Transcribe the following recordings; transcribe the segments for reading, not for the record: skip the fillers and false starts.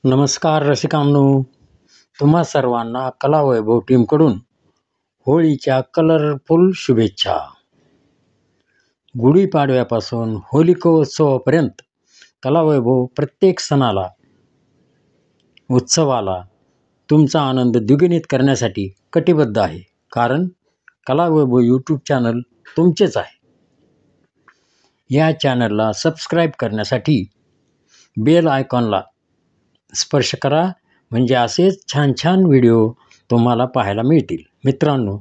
नमस्कार रसिकांनो, तुम्हा सर्वांना कलावैभव टीमकडून होळीच्या कलरफुल शुभेच्छा. गुढीपाडव्यापासून होलिकोत्सवापर्यंत कलावैभव प्रत्येक सणाला, उत्सवाला तुमचा आनंद द्विगुणित करण्यासाठी कटिबद्ध आहे. कारण कलावैभव यूट्यूब चॅनल तुमचेच आहे. या चॅनलला सबस्क्राईब करण्यासाठी बेल आयकॉनला स्पर्श करा, म्हणजे असेच छान छान व्हिडिओ तुम्हाला पाहायला मिळतील. मित्रांनो,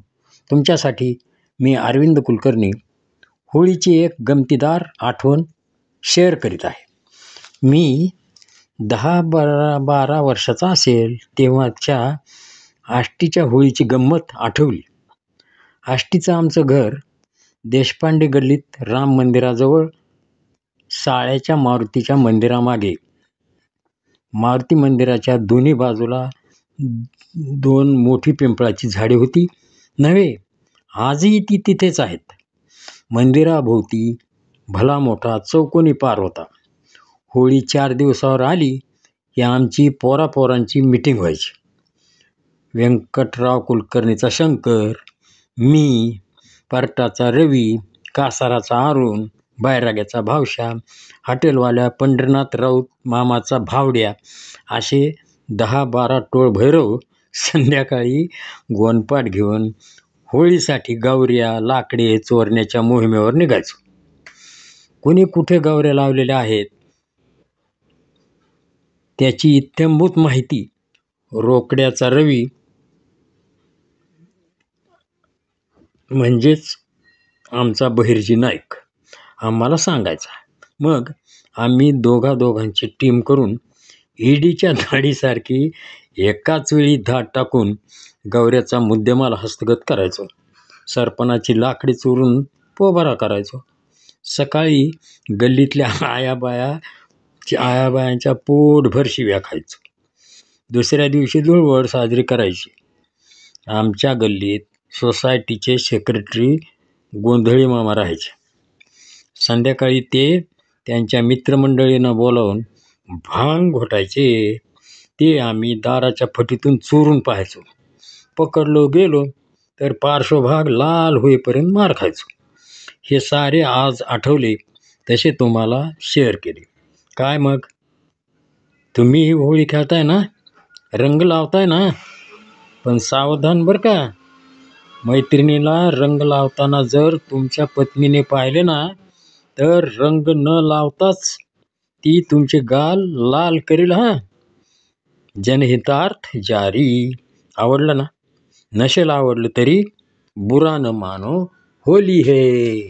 तुमच्यासाठी मी अरविंद कुलकर्णी होळीची एक गमतीदार आठवण शेअर करीत आहे. मी 10-12 वर्षाचा असेल तेव्हाच्या आष्टीच्या होळीची गंमत आठवली. आष्टीचं आमचं घर देशपांडे गल्लीत राम मंदिराजवळ साळ्याच्या मारुतीच्या मंदिरामागे. मारुती मंदिराच्या दोन्ही बाजूला 2 मोठी पिंपळाची झाडे होती. नव्हे, आजही ती तिथेच आहेत. मंदिराभोवती भला मोठा चौकोनी पार होता. होळी 4 दिवसावर आली की आमची पोरांची मीटिंग व्हायची. व्यंकटराव कुलकर्णीचा शंकर, मी, परटाचा रवी, कासाराचा अरुण, बैराग्याचा भावशा, हॉटेलवाल्या पंढरीनाथ राऊत मामाचा भावड्या असे 10-12 टोळ भैरव संध्याकाळी गोणपाट घेऊन होळीसाठी गवऱ्या लाकडे चोरण्याच्या मोहिमेवर निघायचो. कोणी कुठे गवऱ्या लावलेल्या आहेत त्याची इत्थंभूत माहिती रोकड्याचा रवी म्हणजेच आमचा बहिर्जी नाईक आम्हाला सांगायचा. मग आम्ही दोघांची टीम करून ईडीच्या धाडीसारखी एकाच वेळी धाड टाकून गवऱ्याचा मुद्देमाल हस्तगत करायचो. सरपणाची लाकडी चोरून पोबारा करायचो. सकाळी गल्लीतल्या आयाबायांच्या पोटभर शिव्या खायचो. दुसऱ्या दिवशी धुळवड साजरी करायची. आमच्या गल्लीत सोसायटीचे सेक्रेटरी गोंधळी मामा राहायचे. संध्याकाळी ते त्यांच्या मित्रमंडळींना बोलावून भांग घोटायचे. ते आम्ही दाराच्या फटीतून चोरून पाहायचो. पकडलो गेलो तर पार्श्वभाग लाल होईपर्यंत मार खायचो. हे सारे आज आठवले तसे तुम्हाला शेअर केले. काय मग, तुम्ही होळी खेळताय ना, रंग लावताय ना? पण सावधान बरं का. मैत्रिणीला रंग लावताना जर तुमच्या पत्नीने पाहिले ना, तर रंग न लावताच ती तुमचे गाल लाल करील. जनहितार्थ जारी. आवडलं ना? नसेल आवडलं तरी बुरा न मानो, होली है.